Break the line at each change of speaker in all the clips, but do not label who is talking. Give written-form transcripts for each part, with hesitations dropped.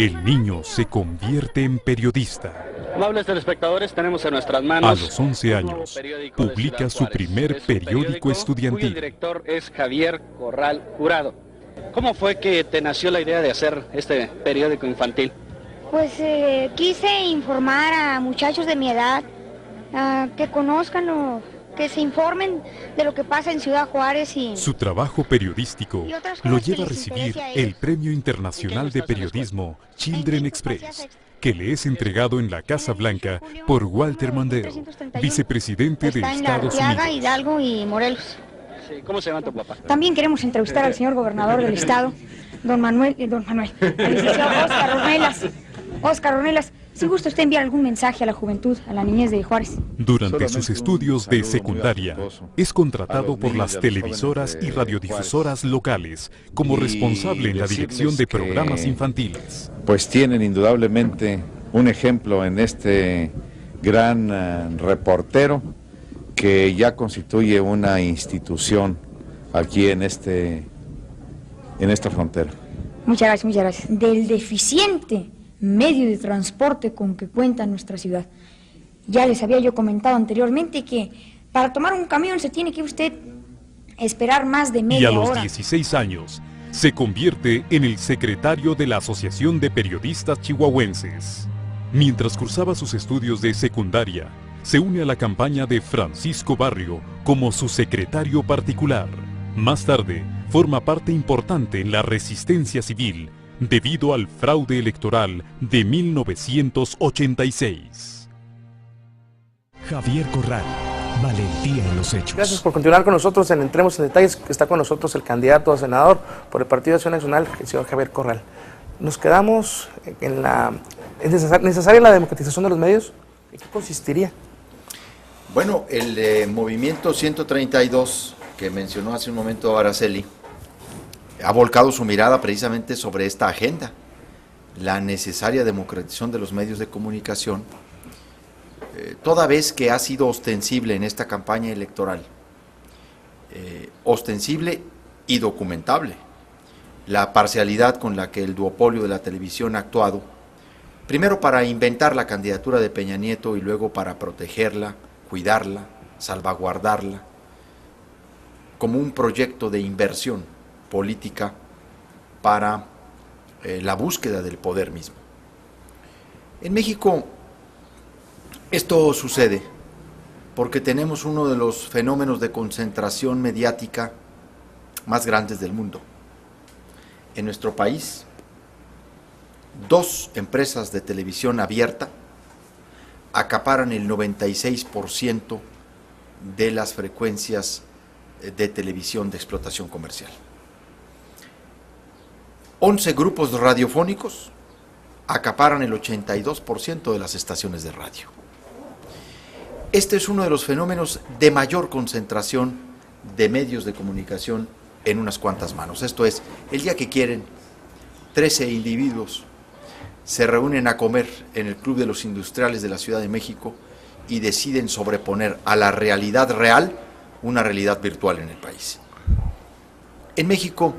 El niño se convierte en periodista.
Amables telespectadores, tenemos en nuestras manos...
A los 11 años, publica su primer periódico estudiantil.
Cuyo director es Javier Corral Jurado. ¿Cómo fue que te nació la idea de hacer este periódico infantil?
Pues quise informar a muchachos de mi edad, que conozcan o que se informen de lo que pasa en Ciudad Juárez y...
Su trabajo periodístico lo lleva a recibir el Premio Internacional de Periodismo Children Express, que le es entregado en la Casa Blanca por Walter Mondale, vicepresidente de Estados Unidos.
Hidalgo y Morelos.
Sí, ¿cómo se llama tu papá?
También queremos entrevistar al señor gobernador del estado, don Manuel, al licenciado Óscar Ornelas. Si gusta usted enviar algún mensaje a la juventud, a la niñez de Juárez.
Durante sus estudios de secundaria, es contratado por las televisoras y radiodifusoras locales como responsable en la dirección de programas infantiles.
Pues tienen indudablemente un ejemplo en este gran reportero que ya constituye una institución aquí en esta frontera.
Muchas gracias, muchas gracias. Del deficiente medio de transporte con que cuenta nuestra ciudad. Ya les había yo comentado anteriormente que para tomar un camión se tiene que usted esperar más de media hora.
Y a los 16 años se convierte en el secretario de la Asociación de Periodistas Chihuahuenses. Mientras cursaba sus estudios de secundaria, se une a la campaña de Francisco Barrio como su secretario particular. Más tarde, forma parte importante en la resistencia civil debido al fraude electoral de 1986.
Javier Corral, valentía en los hechos.
Gracias por continuar con nosotros en Entremos en Detalles. Está con nosotros el candidato a senador por el Partido de Acción Nacional, el señor Javier Corral. Nos quedamos en ¿es necesaria la democratización de los medios? ¿En qué consistiría?
Bueno, el movimiento 132 que mencionó hace un momento Araceli ha volcado su mirada precisamente sobre esta agenda, la necesaria democratización de los medios de comunicación, toda vez que ha sido ostensible en esta campaña electoral, ostensible y documentable, la parcialidad con la que el duopolio de la televisión ha actuado, primero para inventar la candidatura de Peña Nieto y luego para protegerla, cuidarla, salvaguardarla, como un proyecto de inversión política para la búsqueda del poder mismo. En México esto sucede porque tenemos uno de los fenómenos de concentración mediática más grandes del mundo. En nuestro país, 2 empresas de televisión abierta acaparan el 96% de las frecuencias de televisión de explotación comercial. 11 grupos radiofónicos acaparan el 82% de las estaciones de radio. Este es uno de los fenómenos de mayor concentración de medios de comunicación en unas cuantas manos. Esto es, el día que quieren, 13 individuos se reúnen a comer en el Club de los Industriales de la Ciudad de México y deciden sobreponer a la realidad real una realidad virtual en el país. En México,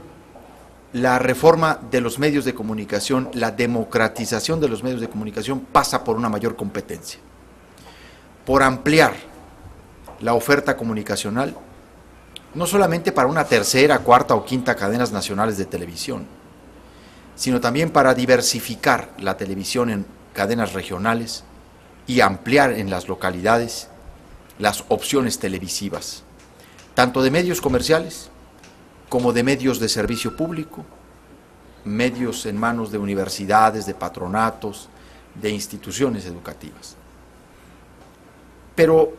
la reforma de los medios de comunicación, la democratización de los medios de comunicación pasa por una mayor competencia, por ampliar la oferta comunicacional, no solamente para una tercera, cuarta o quinta cadenas nacionales de televisión, sino también para diversificar la televisión en cadenas regionales y ampliar en las localidades las opciones televisivas, tanto de medios comerciales como de medios de servicio público, medios en manos de universidades, de patronatos, de instituciones educativas. Pero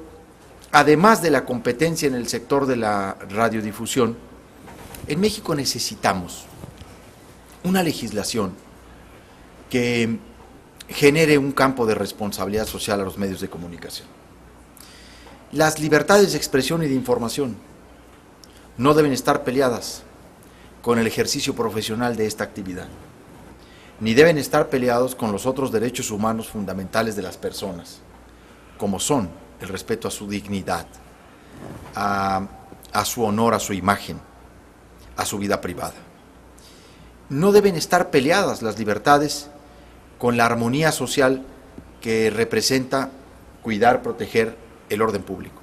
además de la competencia en el sector de la radiodifusión, en México necesitamos una legislación que genere un campo de responsabilidad social a los medios de comunicación. Las libertades de expresión y de información no deben estar peleadas con el ejercicio profesional de esta actividad, ni deben estar peleados con los otros derechos humanos fundamentales de las personas, como son el respeto a su dignidad, a su honor, a su imagen, a su vida privada. No deben estar peleadas las libertades con la armonía social que representa cuidar, proteger el orden público.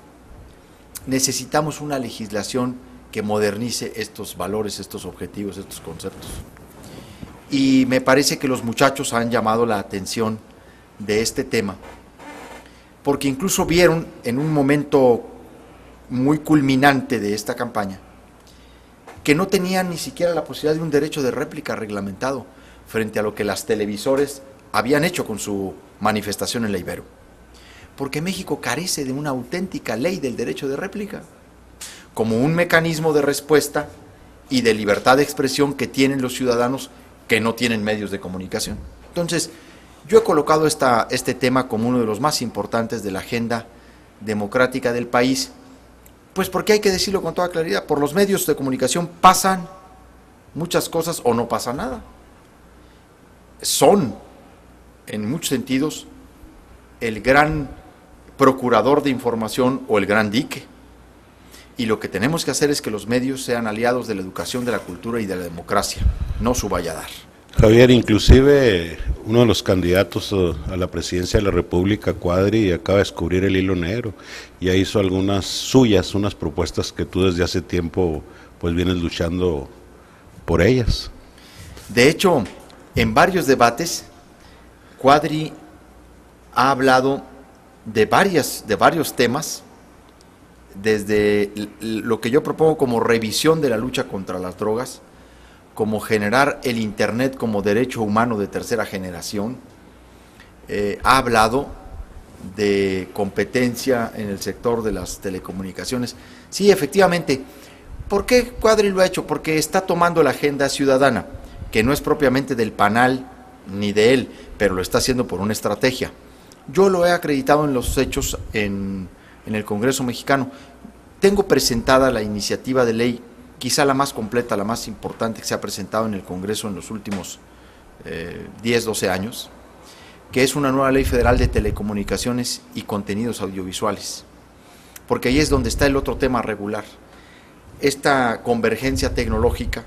Necesitamos una legislación que modernice estos valores, estos objetivos, estos conceptos. Y me parece que los muchachos han llamado la atención de este tema, porque incluso vieron en un momento muy culminante de esta campaña que no tenían ni siquiera la posibilidad de un derecho de réplica reglamentado frente a lo que las televisores habían hecho con su manifestación en la Ibero. Porque México carece de una auténtica ley del derecho de réplica, como un mecanismo de respuesta y de libertad de expresión que tienen los ciudadanos que no tienen medios de comunicación. Entonces, yo he colocado este tema como uno de los más importantes de la agenda democrática del país, pues porque hay que decirlo con toda claridad, por los medios de comunicación pasan muchas cosas o no pasa nada. Son, en muchos sentidos, el gran procurador de información o el gran dique. Y lo que tenemos que hacer es que los medios sean aliados de la educación, de la cultura y de la democracia, no su valladar.
Javier, inclusive uno de los candidatos a la presidencia de la República, Cuadri, acaba de descubrir el hilo negro. Ya hizo algunas suyas, unas propuestas que tú desde hace tiempo pues vienes luchando por ellas.
De hecho, en varios debates, Cuadri ha hablado de varios temas, desde lo que yo propongo como revisión de la lucha contra las drogas, como generar el Internet como derecho humano de tercera generación, ha hablado de competencia en el sector de las telecomunicaciones. Sí, efectivamente. ¿Por qué Cuadri lo ha hecho? Porque está tomando la agenda ciudadana, que no es propiamente del PANAL ni de él, pero lo está haciendo por una estrategia. Yo lo he acreditado en los hechos en el Congreso mexicano. Tengo presentada la iniciativa de ley, quizá la más completa, la más importante que se ha presentado en el Congreso en los últimos 10, 12 años, que es una nueva ley federal de telecomunicaciones y contenidos audiovisuales, porque ahí es donde está el otro tema regular, esta convergencia tecnológica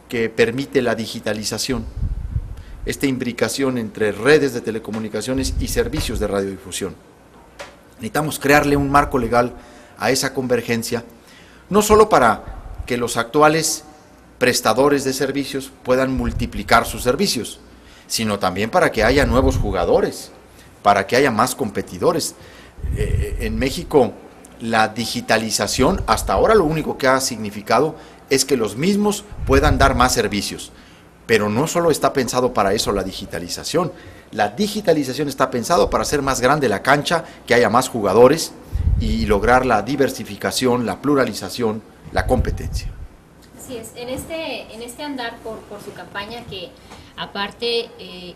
que permite la digitalización, esta imbricación entre redes de telecomunicaciones y servicios de radiodifusión. Necesitamos crearle un marco legal a esa convergencia, no solo para que los actuales prestadores de servicios puedan multiplicar sus servicios, sino también para que haya nuevos jugadores, para que haya más competidores. En México, la digitalización, hasta ahora lo único que ha significado es que los mismos puedan dar más servicios, pero no solo está pensado para eso la digitalización está pensado para hacer más grande la cancha, que haya más jugadores y lograr la diversificación, la pluralización, la competencia.
Así es, en este andar por su campaña, que aparte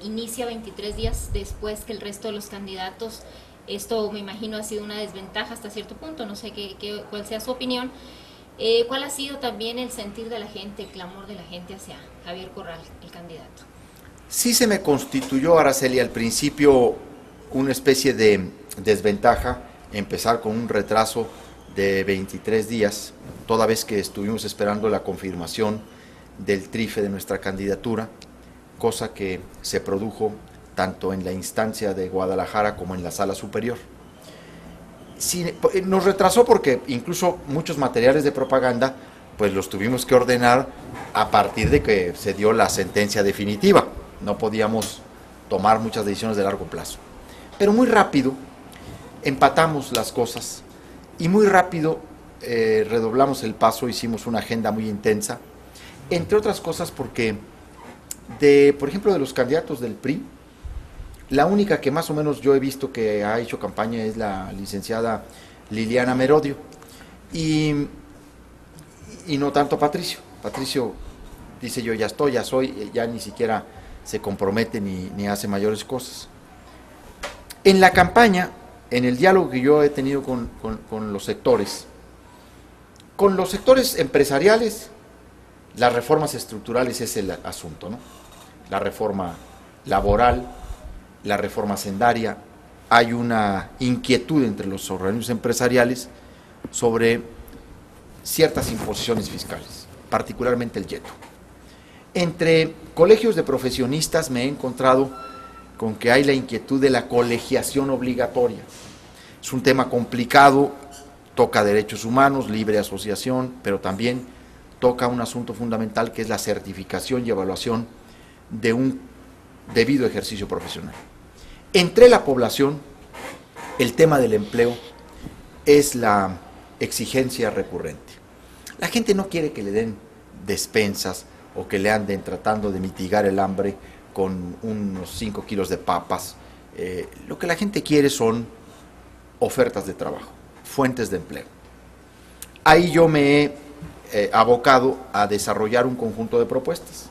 inicia 23 días después que el resto de los candidatos, esto me imagino ha sido una desventaja hasta cierto punto, no sé cuál sea su opinión. ¿Cuál ha sido también el sentir de la gente, el clamor de la gente hacia Javier Corral, el candidato?
Sí se me constituyó, Araceli, al principio una especie de desventaja, empezar con un retraso de 23 días, toda vez que estuvimos esperando la confirmación del trife de nuestra candidatura, cosa que se produjo tanto en la instancia de Guadalajara como en la sala superior. Sí, nos retrasó porque incluso muchos materiales de propaganda pues los tuvimos que ordenar a partir de que se dio la sentencia definitiva. No podíamos tomar muchas decisiones de largo plazo. Pero muy rápido empatamos las cosas y muy rápido redoblamos el paso, hicimos una agenda muy intensa, entre otras cosas porque, por ejemplo, de los candidatos del PRI, la única que más o menos yo he visto que ha hecho campaña es la licenciada Liliana Merodio y no tanto Patricio. Patricio dice yo ya soy, ya ni siquiera se compromete ni hace mayores cosas. En la campaña, en el diálogo que yo he tenido con los sectores empresariales, las reformas estructurales es el asunto, ¿no? La reforma laboral, la reforma hacendaria, hay una inquietud entre los organismos empresariales sobre ciertas imposiciones fiscales, particularmente el YETO. Entre colegios de profesionistas me he encontrado con que hay la inquietud de la colegiación obligatoria. Es un tema complicado, toca derechos humanos, libre asociación, pero también toca un asunto fundamental que es la certificación y evaluación de un debido ejercicio profesional. Entre la población, el tema del empleo es la exigencia recurrente. La gente no quiere que le den despensas o que le anden tratando de mitigar el hambre con unos 5 kilos de papas. Lo que la gente quiere son ofertas de trabajo, fuentes de empleo. Ahí yo me he abocado a desarrollar un conjunto de propuestas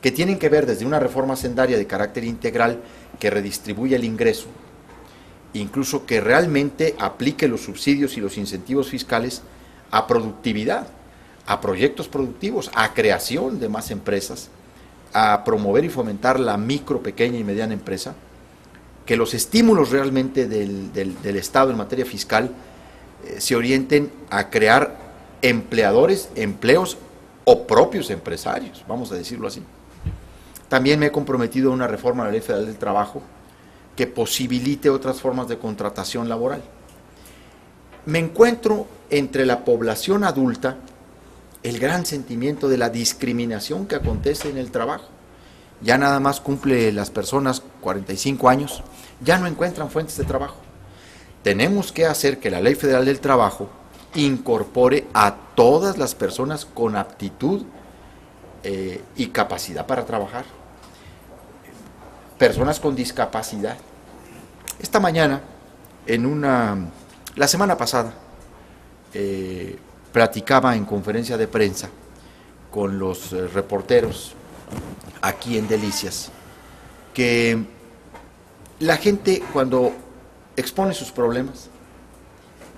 que tienen que ver desde una reforma hacendaria de carácter integral que redistribuya el ingreso, incluso que realmente aplique los subsidios y los incentivos fiscales a productividad, a proyectos productivos, a creación de más empresas, a promover y fomentar la micro, pequeña y mediana empresa, que los estímulos realmente del Estado en materia fiscal se orienten a crear empleadores, empleos o propios empresarios, vamos a decirlo así. También me he comprometido a una reforma a la Ley Federal del Trabajo que posibilite otras formas de contratación laboral. Me encuentro entre la población adulta el gran sentimiento de la discriminación que acontece en el trabajo. Ya nada más cumple las personas 45 años, ya no encuentran fuentes de trabajo. Tenemos que hacer que la Ley Federal del Trabajo incorpore a todas las personas con aptitud y capacidad para trabajar. Personas con discapacidad. Esta mañana, la semana pasada, platicaba en conferencia de prensa con los reporteros aquí en Delicias, que la gente cuando expone sus problemas,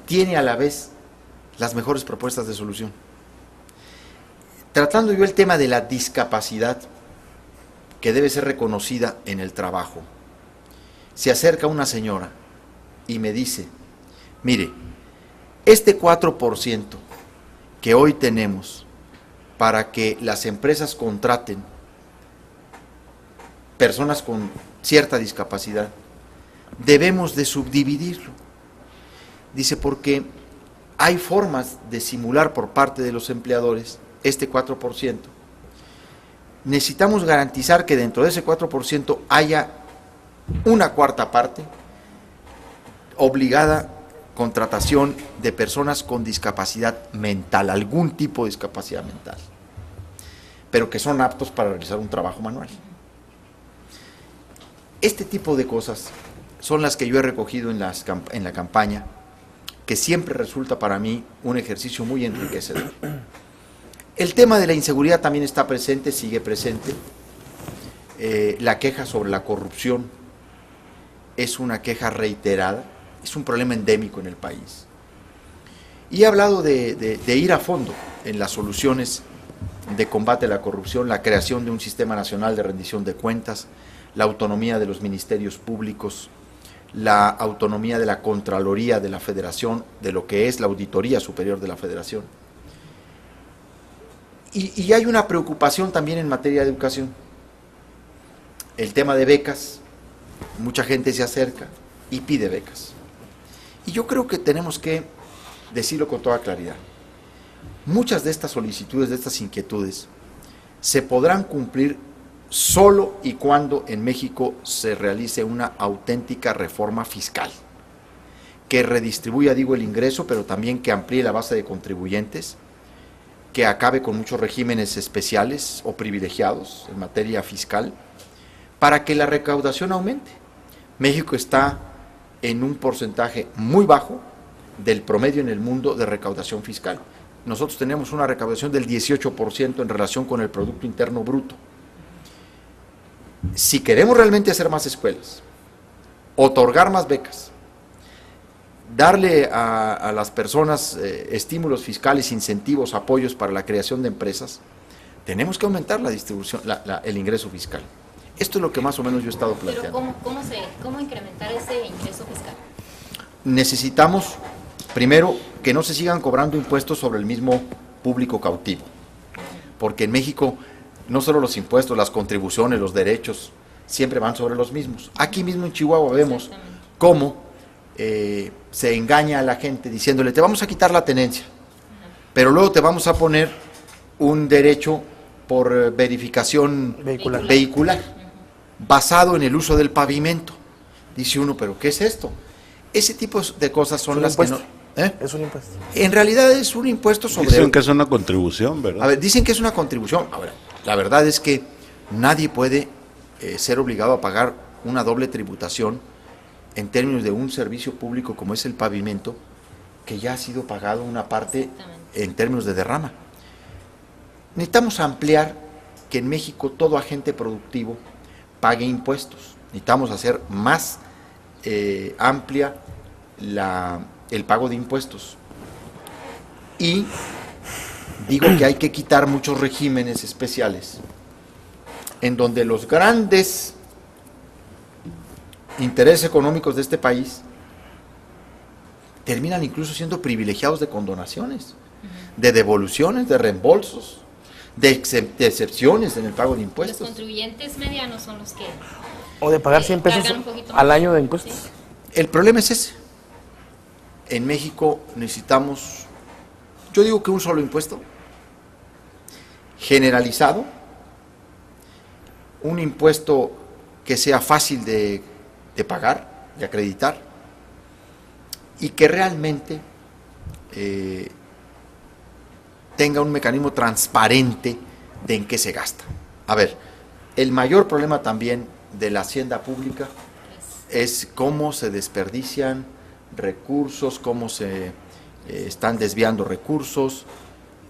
tiene a la vez las mejores propuestas de solución. Tratando yo el tema de la discapacidad, que debe ser reconocida en el trabajo, se acerca una señora y me dice, mire, este 4% que hoy tenemos para que las empresas contraten personas con cierta discapacidad, debemos de subdividirlo. Dice, porque hay formas de simular por parte de los empleadores este 4%. Necesitamos garantizar que dentro de ese 4% haya una cuarta parte obligada contratación de personas con discapacidad mental, algún tipo de discapacidad mental, pero que son aptos para realizar un trabajo manual. Este tipo de cosas son las que yo he recogido en la campaña, que siempre resulta para mí un ejercicio muy enriquecedor. El tema de la inseguridad también está presente, sigue presente. La queja sobre la corrupción es una queja reiterada, es un problema endémico en el país. Y he hablado de ir a fondo en las soluciones de combate a la corrupción, la creación de un sistema nacional de rendición de cuentas, la autonomía de los ministerios públicos, la autonomía de la Contraloría de la Federación, de lo que es la Auditoría Superior de la Federación. Y hay una preocupación también en materia de educación. El tema de becas, mucha gente se acerca y pide becas. Y yo creo que tenemos que decirlo con toda claridad. Muchas de estas solicitudes, de estas inquietudes, se podrán cumplir solo y cuando en México se realice una auténtica reforma fiscal, que redistribuya, digo, el ingreso, pero también que amplíe la base de contribuyentes, que acabe con muchos regímenes especiales o privilegiados en materia fiscal, para que la recaudación aumente. México está en un porcentaje muy bajo del promedio en el mundo de recaudación fiscal. Nosotros tenemos una recaudación del 18% en relación con el Producto Interno Bruto. Si queremos realmente hacer más escuelas, otorgar más becas, darle a las personas estímulos fiscales, incentivos, apoyos para la creación de empresas, tenemos que aumentar la distribución, el ingreso fiscal. Esto es lo que más o menos yo he estado planteando.
Pero ¿cómo incrementar ese ingreso fiscal?
Necesitamos, primero, que no se sigan cobrando impuestos sobre el mismo público cautivo, porque en México no solo los impuestos, las contribuciones, los derechos, siempre van sobre los mismos. Aquí mismo en Chihuahua vemos cómo se engaña a la gente diciéndole, te vamos a quitar la tenencia, pero luego te vamos a poner un derecho por verificación vehicular, basado en el uso del pavimento. Dice uno, ¿pero qué es esto? Ese tipo de cosas son las que no...
Es un impuesto.
En realidad es un impuesto sobre...
Dicen que es una contribución, ¿verdad?
A ver, dicen que es una contribución. A ver, la verdad es que nadie puede ser obligado a pagar una doble tributación en términos de un servicio público como es el pavimento, que ya ha sido pagado una parte en términos de derrama. Necesitamos ampliar que en México todo agente productivo pague impuestos. Necesitamos hacer más amplia el pago de impuestos. Y digo que hay que quitar muchos regímenes especiales en donde los grandes intereses económicos de este país terminan incluso siendo privilegiados de condonaciones, de devoluciones, de reembolsos, de excepciones en el pago de impuestos.
Los contribuyentes medianos son los que...
O de pagar 100 pesos al año de impuestos.
Sí. El problema es ese. En México necesitamos, yo digo que un solo impuesto, generalizado, un impuesto que sea fácil de pagar, de acreditar, y que realmente tenga un mecanismo transparente de en qué se gasta. A ver, el mayor problema también de la hacienda pública es cómo se desperdician recursos, cómo se están desviando recursos,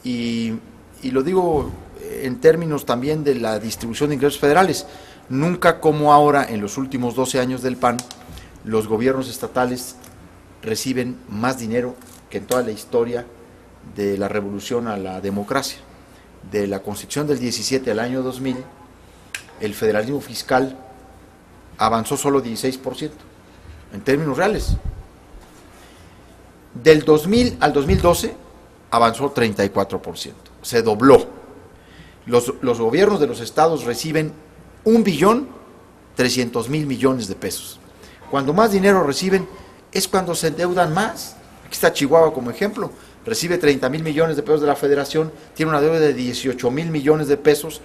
y lo digo en términos también de la distribución de ingresos federales. Nunca como ahora, en los últimos 12 años del PAN, los gobiernos estatales reciben más dinero que en toda la historia de la revolución a la democracia. De la Constitución del 17 al año 2000, el federalismo fiscal avanzó solo 16%, en términos reales. Del 2000 al 2012 avanzó 34%, se dobló. Los gobiernos de los estados reciben 1.300.000 millones de pesos. Cuando más dinero reciben es cuando se endeudan más. Aquí está Chihuahua como ejemplo, recibe 30.000 millones de pesos de la federación, tiene una deuda de 18.000 millones de pesos,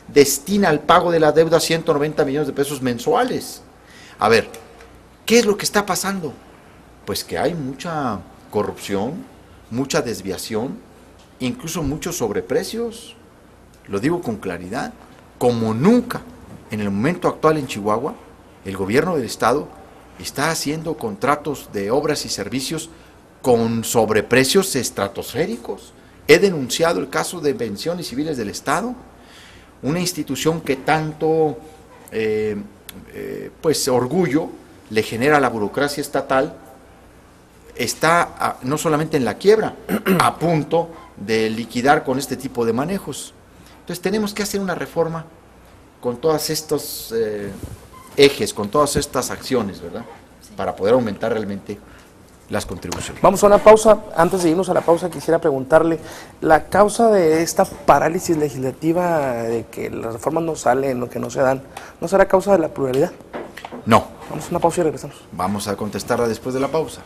destina al pago de la deuda 190 millones de pesos mensuales. A ver, ¿qué es lo que está pasando? Pues que hay mucha corrupción, mucha desviación, incluso muchos sobreprecios. Lo digo con claridad, como nunca en el momento actual en Chihuahua, el gobierno del estado está haciendo contratos de obras y servicios con sobreprecios estratosféricos. He denunciado el caso de pensiones civiles del estado, una institución que tanto pues orgullo le genera a la burocracia estatal, está no solamente en la quiebra, a punto de liquidar con este tipo de manejos. Entonces tenemos que hacer una reforma con todos estos ejes, con todas estas acciones, ¿verdad? Sí. Para poder aumentar realmente las contribuciones.
Vamos a una pausa. Antes de irnos a la pausa, quisiera preguntarle, la causa de esta parálisis legislativa, de que las reformas no salen o que no se dan, ¿no será causa de la pluralidad?
No.
Vamos a una pausa y regresamos.
Vamos a contestarla después de la pausa.